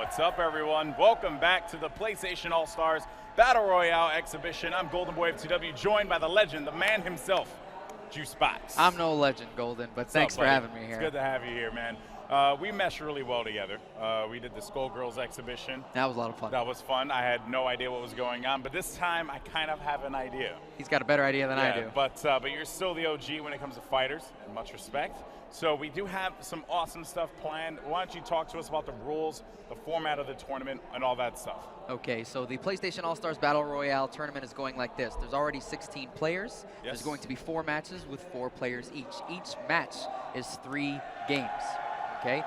What's up, everyone? Welcome back to the PlayStation All-Stars Battle Royale exhibition. I'm Golden Boy of TW, joined by the legend, the man himself, Juicebox. I'm no legend, Golden, but thanks for having me here. It's good to have you here, man. We meshed really well together. We did the Skullgirls exhibition. That was a lot of fun. That was fun. I had no idea what was going on, but this time I kind of have an idea. He's got a better idea than I do. But you're still the OG when it comes to fighters, and much respect. So we do have some awesome stuff planned. Why don't you talk to us about the rules, the format of the tournament, and all that stuff? Okay, so the PlayStation All-Stars Battle Royale tournament is going like this. There's already 16 players. Yes. There's going to be 4 matches with 4 players each. Each match is 3 games. Okay,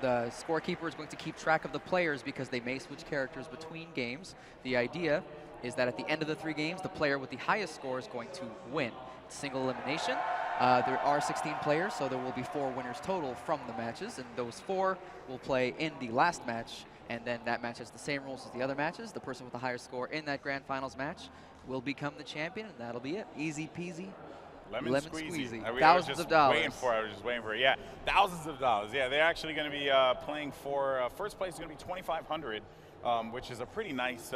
the scorekeeper is going to keep track of the players because they may switch characters between games. The idea is that at the end of the 3 games, the player with the highest score is going to win. It's single elimination. There are 16 players, so there will be 4 winners total from the matches, and those 4 will play in the last match, and then that match has the same rules as the other matches. The person with the higher score in that grand finals match will become the champion, and that'll be it. Easy peasy. Lemon squeezy. Thousands of dollars. I was just waiting for it. Yeah, thousands of dollars. Yeah, they're actually going to be playing for first place is going to be $2,500, which is a pretty nice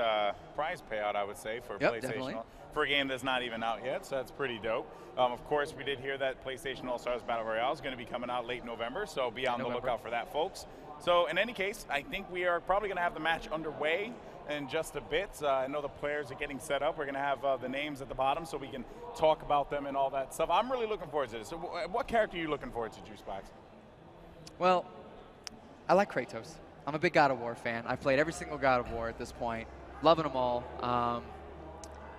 prize payout, I would say, for PlayStation. Definitely. For a game that's not even out yet, so that's pretty dope. Of course, we did hear that PlayStation All-Stars Battle Royale is going to be coming out late November, so be on the lookout for that, folks. So in any case, I think we are probably going to have the match underway in just a bit. I know the players are getting set up. We're going to have the names at the bottom so we can talk about them and all that stuff. I'm really looking forward to this. So what character are you looking forward to, Juicebox? Well, I like Kratos. I'm a big God of War fan. I've played every single God of War at this point. Loving them all.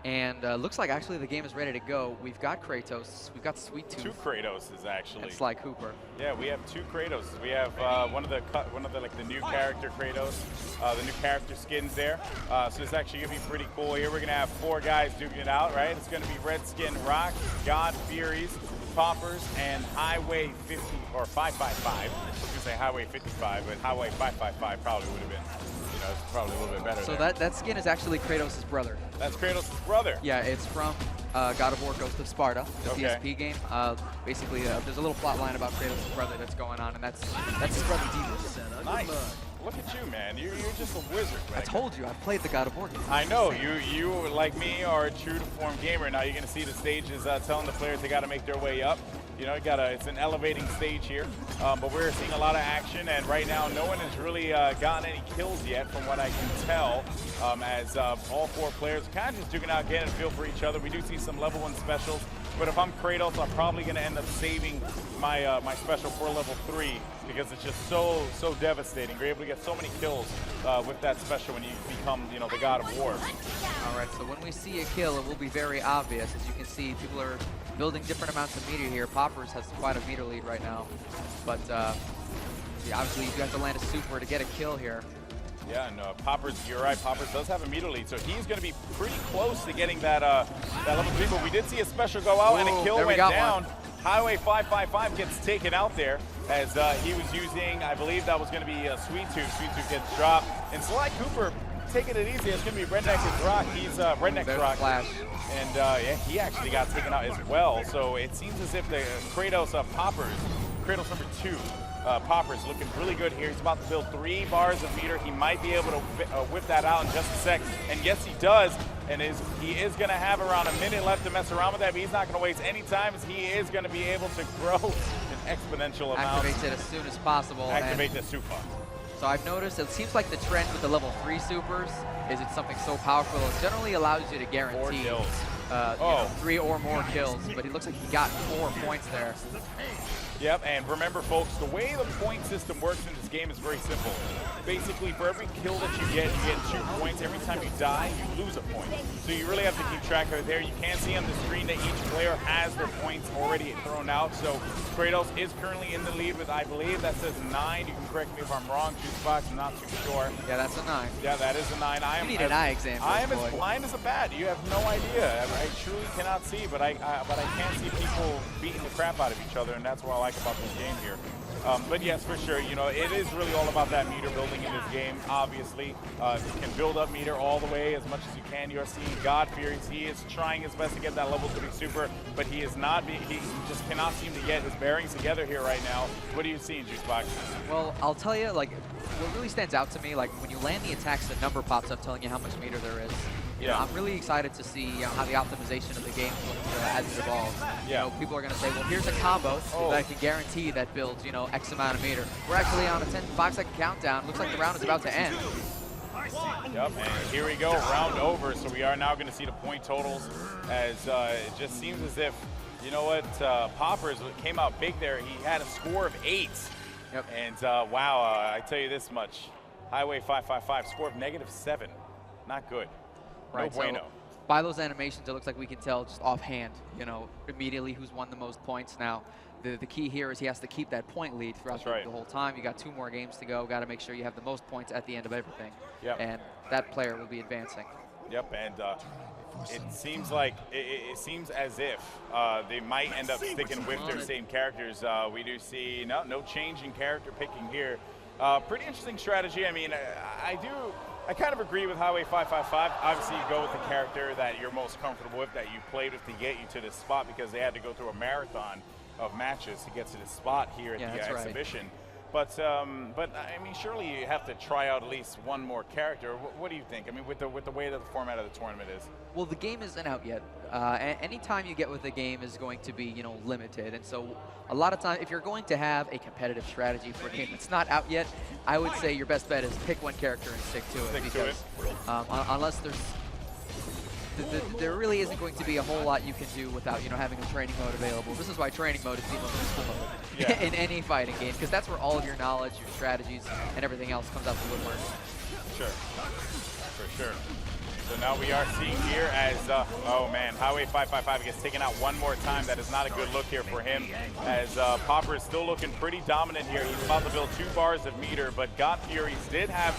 And looks like actually the game is ready to go. We've got Kratos. We've got Sweet Tooth. 2 Kratoses actually. It's like Hoepfl. Yeah, we have 2 Kratoses. We have one of the like the new character Kratos, the new character skins there. So it's actually gonna be pretty cool. Here we're gonna have 4 guys duking it out, right? It's gonna be RedskinsRock, Goofierrez, Poppers, and Highway 50 or 555. I was gonna say Highway 55, but Highway 555 probably would have been. It's probably a little bit better. So that skin is actually Kratos' brother. That's Kratos' brother? Yeah, it's from God of War Ghost of Sparta, the PSP game. Basically, there's a little plot line about Kratos' brother that's going on, and that's his brother Deimos. Nice. Look at you, man. You're just a wizard, man. I told you, I've played the God of War game. I know. You, like me, are a true-to-form gamer. Now you're going to see the stages telling the players they got to make their way up. You know, it's an elevating stage here, but we're seeing a lot of action, and right now no one has really gotten any kills yet from what I can tell, as all 4 players are kind of just duking out, getting a feel for each other. We do see some level 1 specials, but if I'm Kratos, I'm probably going to end up saving my my special for level 3 because it's just so devastating. You're able to get so many kills with that special when you become, the God of War. All right, so when we see a kill, it will be very obvious. As you can see, people are building different amounts of meter here. Poppers has quite a meter lead right now, but obviously you have to land a super to get a kill here. Yeah, and Poppers, you're right, Poppers does have a meter lead, so he's going to be pretty close to getting that level 3, but we did see a special go out, and a kill went down. Highway 555 gets taken out there as he was using, I believe that was going to be Sweet Tooth. Sweet Tooth gets dropped. And Sly Cooper taking it easy. It's going to be RedskinsRock. He's RedskinsRock. Flash. And yeah, he actually got taken out as well. So it seems as if the Kratos Poppers, Kratos number 2, Poppers looking really good here. He's about to build 3 bars of meter. He might be able to whip that out in just a sec. And yes, he does. And he is going to have around a minute left to mess around with that, but he's not going to waste any time as he is going to be able to grow an exponential amount. Activates it as soon as possible. Activate the super. So I've noticed it seems like the trend with the level 3 supers is it's something so powerful. It generally allows you to guarantee 4 kills. 3 or more kills, but he looks like he got 4 points there. Yep, and remember, folks, the way the point system works in this game is very simple. Basically, for every kill that you get 2 points. Every time you die, you lose a point. So you really have to keep track of it there. You can see on the screen that each player has their points already thrown out. So Kratos is currently in the lead with, I believe, that says 9. You can correct me if I'm wrong, Juicebox, I'm not too sure. Yeah, that's a 9. Yeah, that is a 9. You need an eye exam. I am as blind as a bat. You have no idea. I truly cannot see, but I can see people beating the crap out of each other, and that's what I like about this game here. But yes, for sure, you know, it is really all about that meter building in this game, obviously. You can build up meter all the way as much as you can. You're seeing Guitierrez. He is trying his best to get that level 3 super, but he is not, he just cannot seem to get his bearings together here right now. What are you seeing, Juicebox? Well, I'll tell you, like, what really stands out to me, like, when you land the attacks, the number pops up telling you how much meter there is. You know, I'm really excited to see how the optimization of the game looks as it evolves. You know, people are going to say, well, here's a combo that can guarantee that builds, you know, X amount of meter. We're actually on a 5-second countdown. Looks like the round is about to end. Yep, and here we go, round over. So we are now going to see the point totals as it just seems as if, you know what, Poppers came out big there. He had a score of 8. Yep. And wow, I tell you this much, Highway 555, score of -7. Not good. Right, no bueno. So by those animations, it looks like we can tell just offhand, you know, immediately who's won the most points. Now, the key here is he has to keep that point lead throughout the whole time. You got 2 more games to go. Got to make sure you have the most points at the end of everything. Yep. And that player will be advancing. Yep, and it seems like it seems as if they might end up sticking with their same characters. We do see no change in character picking here. Pretty interesting strategy. I mean, I kind of agree with Highway 555. Obviously, you go with the character that you're most comfortable with, that you played with to get you to this spot, because they had to go through a marathon of matches to get to this spot here at the exhibition. But I mean, surely you have to try out at least one more character. What do you think? I mean, with the way that the format of the tournament is. Well, the game isn't out yet. Any time you get with the game is going to be, you know, limited. And so a lot of times, if you're going to have a competitive strategy for a game that's not out yet, I would say your best bet is pick one character and stick to it. Because unless there really isn't going to be a whole lot you can do without, you know, having a training mode available. This is why training mode is the most useful mode in any fighting game, because that's where all of your knowledge, your strategies, and everything else comes out the woodwork. Sure, for sure. So now we are seeing here as, oh man, Highway 555 gets taken out one more time. That is not a good look here for him, as Popper is still looking pretty dominant here. He's about to build 2 bars of meter, but Guitierrez did have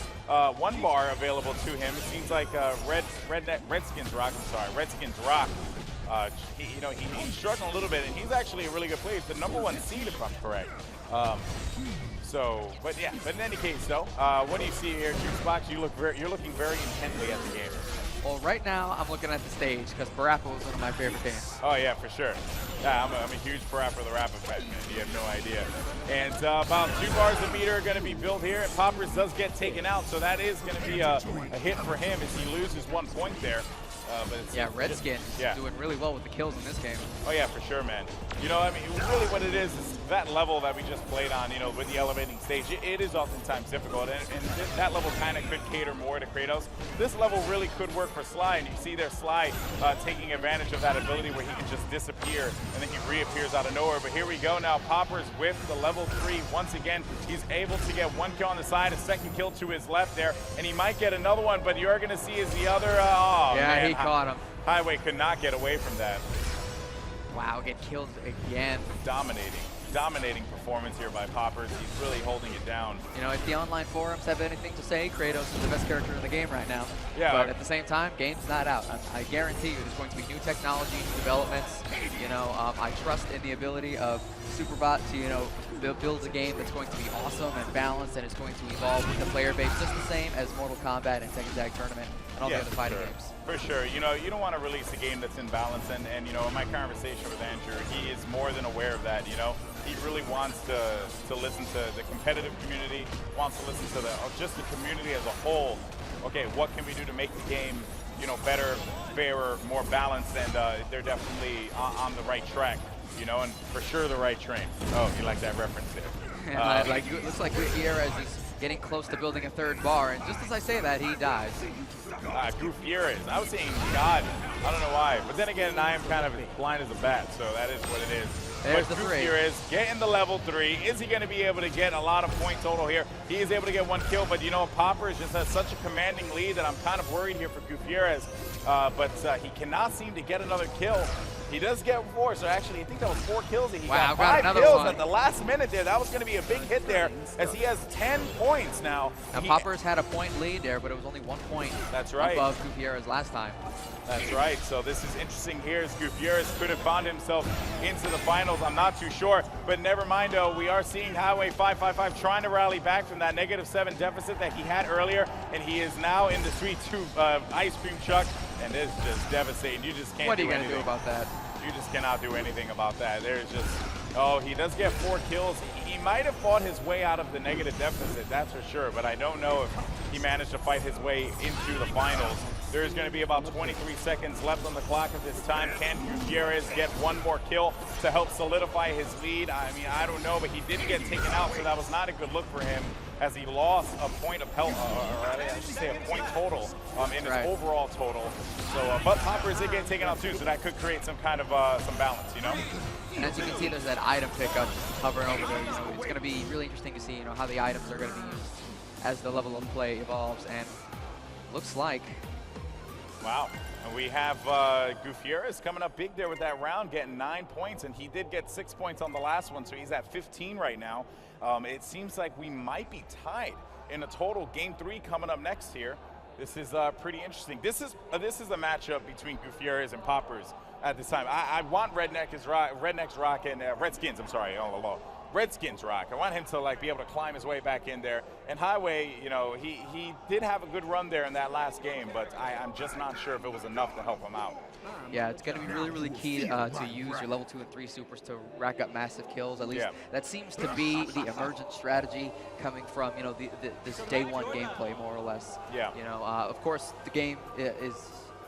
1 bar available to him. It seems like RedskinsRock, you know, he's struggling a little bit, and he's actually a really good player. He's the #1 seed, if I'm correct. But in any case, though, what do you see here, Juicebox? You're looking very intently at the game. Well, right now I'm looking at the stage because Parappa was one of my favorite games. Oh yeah, for sure. Yeah, I'm a huge Parappa the Rappa fan, man. You have no idea. And about 2 bars of meter are going to be built here, and Poppers does get taken out, so that is going to be a hit for him as he loses 1 point there. But it's Redskin is doing really well with the kills in this game. Oh yeah, for sure, man. You know, I mean, really what it is that level that we just played on, you know, with the elevating stage, it is oftentimes difficult, and that level kind of could cater more to Kratos. This level really could work for Sly, and you see there Sly taking advantage of that ability where he can just disappear, and then he reappears out of nowhere. But here we go now, Poppers with the level 3. Once again, he's able to get 1 kill on the side, a 2nd kill to his left there, and he might get another one, but you're going to see is the other, he caught him. Highway could not get away from that. Wow, get killed again. Dominating performance here by Poppers. He's really holding it down. You know, if the online forums have anything to say, Kratos is the best character in the game right now. Yeah. But at the same time, game's not out. I guarantee you there's going to be new technology, new developments. You know, I trust in the ability of Superbot to, you know, build a game that's going to be awesome and balanced, and it's going to evolve with the player base just the same as Mortal Kombat and Tekken Tag Tournament and all the other fighting games. For sure. You know, you don't want to release a game that's in balance, and you know, in my conversation with Andrew, he is more than aware of that, you know. He really wants to listen to the competitive community, wants to listen to just the community as a whole. Okay, what can we do to make the game, you know, better, fairer, more balanced, and they're definitely on the right track, you know, and for sure the right train. Oh, you like that reference there. Looks like Guitierrez is getting close to building a 3rd bar, and just as I say that, he dies. Goofierrez. I was saying God. I don't know why. But then again, I am kind of blind as a bat, so that is what it is. There's the 3. Goofierrez getting the level 3. Is he going to be able to get a lot of point total here? He is able to get 1 kill, but you know, Poppers just has such a commanding lead that I'm kind of worried here for Goofierrez. But he cannot seem to get another kill. He does get 4, so actually I think that was 4 kills. He Wow, got got 5 another kills one. at the last minute there. That was going to be a big hit there, as he has 10 points now. Now Poppers had a point lead there, but it was only 1 point That's right. above Guitierrez last time. That's right. So this is interesting here, as Goofierrez could have found himself into the finals. I'm not too sure, but never mind though. We are seeing Highway 555 trying to rally back from that -7 deficit that he had earlier, and he is now in the Sweet Tooth ice cream truck, and it's just devastating. You just can't What are do you going to anything. do about that? You just cannot do anything about that. There's just, oh, he does get 4 kills. He might have fought his way out of the negative deficit, that's for sure, but I don't know if he managed to fight his way into the finals. There's going to be about 23 seconds left on the clock at this time. Can Guitierrez get 1 more kill to help solidify his lead? I mean, I don't know, but he did get taken out, so that was not a good look for him, as he lost a point of health, or I should say a point total in his overall total. So, but Poppers did get taken out too, so that could create some kind of some balance, you know? And as you can see, there's that item pickup hovering over there. You know, it's going to be really interesting to see, you know, how the items are going to be used as the level of play evolves. And looks like. Wow. And we have Goofierrez coming up big there with that round, getting 9 points, and he did get 6 points on the last one, so he's at 15 right now. It seems like we might be tied in a total. Game 3 coming up next here. This is pretty interesting. This is a matchup between Goofierrez and Poppers at this time. I want RedskinsRock and Redskins. I'm sorry. Oh, RedskinsRock. I want him to like be able to climb his way back in there. And Highway, you know, he did have a good run there in that last game, but I'm just not sure if it was enough to help him out. Yeah, it's going to be really, really key to use your level 2 and 3 supers to rack up massive kills. At least that seems to be the emergent strategy coming from, you know, this day 1 gameplay, more or less. Yeah. You know, of course, the game is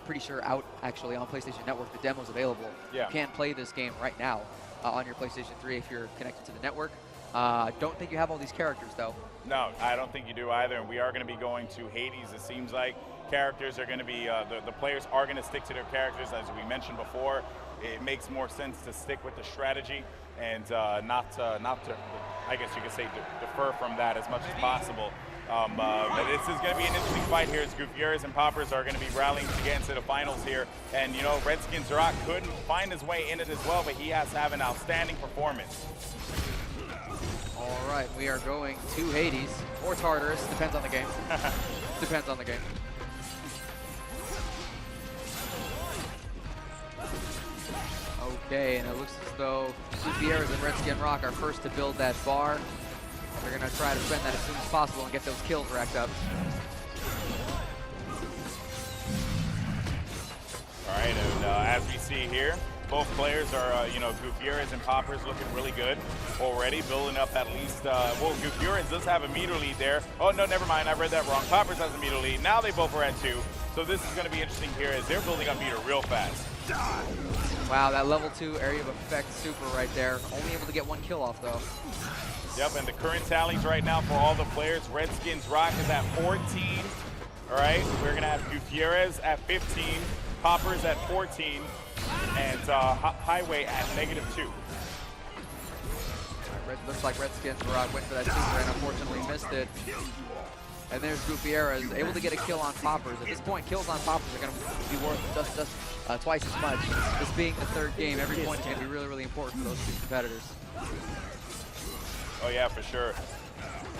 pretty sure out actually on PlayStation Network. The demo's available. Yeah. You can play this game right now on your PlayStation 3 if you're connected to the network. Don't think you have all these characters though. No, I don't think you do either. And we are going to be going to Hades. It seems like characters are going to be, the players are going to stick to their characters, as we mentioned before. It makes more sense to stick with the strategy and not to, I guess you could say, defer from that as much as possible. But this is going to be an interesting fight here, as Goofierrez and Poppers are going to be rallying to get into the finals here. And, you know, RedskinsRock couldn't find his way in it as well, but he has to have an outstanding performance. All right, we are going to Hades or Tartarus. Depends on the game. Depends on the game. Okay, and it looks as though Goofierrez and RedskinsRock are first to build that bar. They're going to try to spend that as soon as possible and get those kills racked up. All right, and as we see here, both players are, you know, Goofierrez and Poppers looking really good already, building up at least, well, Goofierrez does have a meter lead there. Oh, no, never mind, I read that wrong. Poppers has a meter lead. Now they both are at 2. So this is going to be interesting here, as they're building up meter real fast. Wow, that level 2 area of effect super right there. Only able to get 1 kill off, though. Yep, and the current tallies right now for all the players, RedskinsRock is at 14. All right, we're going to have Goofierrez at 15, Poppers at 14, and Highway at -2. Looks like RedskinsRock went for that super and unfortunately missed it. And there's Goofierrez, able to get a kill on Poppers. At this point, kills on Poppers are going to be worth just twice as much. This being the 3rd game, every point is going to be really, really important for those 2 competitors. Oh yeah, for sure.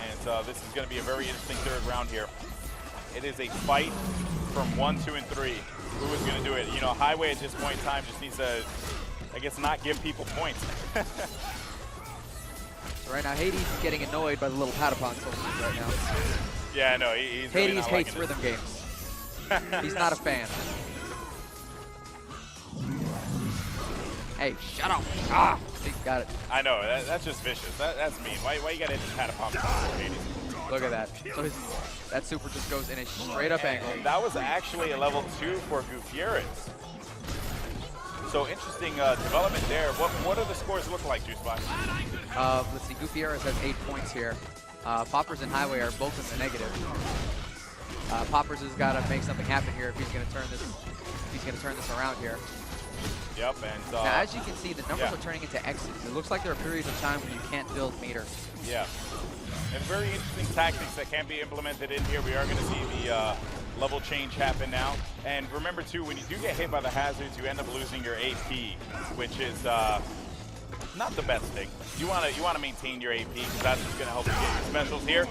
And this is going to be a very interesting 3rd round here. It is a fight from 1, 2, and 3. Who is going to do it? You know, Highway at this point in time just needs to, I guess, not give people points. Right now, Hades is getting annoyed by the little Patapon soldiers right now. Yeah, I know. He's Hades really not hates liking rhythm games. He's not a fan. Hey, shut up. Ah, got it. I know. That's just vicious. That's mean. Why you got to hit the Patapon for Hades? Look at that. So that super just goes in a straight up angle. That was actually a level 2 for Goofierrez. So interesting development there. What do the scores look like, Juicebox? Let's see. Goofierrez has 8 points here. Poppers and Highway are both in the negative. Poppers has got to make something happen here if he's going to turn this. If he's going to turn this around here. Yep, and now as you can see, the numbers are turning into X's. It looks like there are periods of time where you can't build meter. Yeah, and very interesting tactics that can be implemented in here. We are going to see the level change happen now. And remember too, when you do get hit by the hazards, you end up losing your AP, which is not the best thing. You want to maintain your AP because that's what's going to help you get your specials here.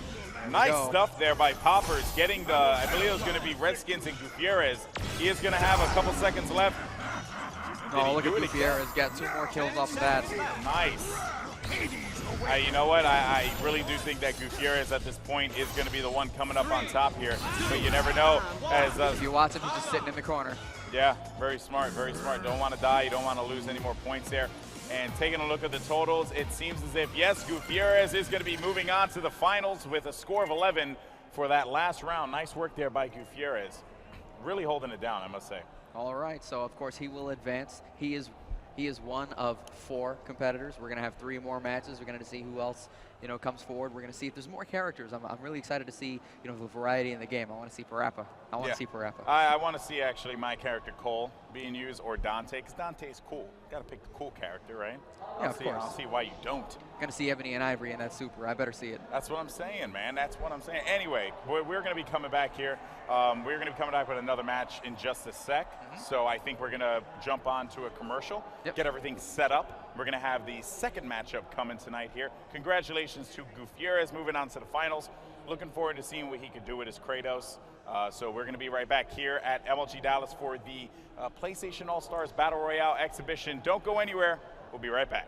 Nice stuff there by Poppers, getting the, I believe it was going to be Redskins and Guitierrez. He is going to have a couple seconds left. Oh, look at Guitierrez, got 2 more kills off of that. Nice. You know what? I really do think that Goofierrez at this point is going to be the one coming up on top here, but you never know. As if you watch him, he's just sitting in the corner. Yeah, very smart, very smart. Don't want to die. You don't want to lose any more points there. And taking a look at the totals, it seems as if, yes, Goofierrez is going to be moving on to the finals with a score of 11 for that last round. Nice work there by Goofierrez. Really holding it down, I must say. All right, so of course he will advance. He is one of 4 competitors. We're gonna have 3 more matches. We're gonna see who else, comes forward. We're gonna see if there's more characters. I'm really excited to see, the variety in the game. I want to see Parappa. I want to see Parappa. I want to see actually my character Cole being used, or Dante, because Dante's cool. Got to pick the cool character, right? Yeah, of course. I don't see why you don't. Gonna see Ebony and Ivory in that super. I better see it. That's what I'm saying, man. That's what I'm saying. Anyway, we're going to be coming back here. We're going to be coming back with another match in just a sec. So I think we're going to jump on to a commercial, get everything set up. We're going to have the second matchup coming tonight here. Congratulations to Goofierrez moving on to the finals. Looking forward to seeing what he could do with his Kratos. So we're going to be right back here at MLGDallas for the PlayStation All-Stars Battle Royale exhibition. Don't go anywhere. We'll be right back.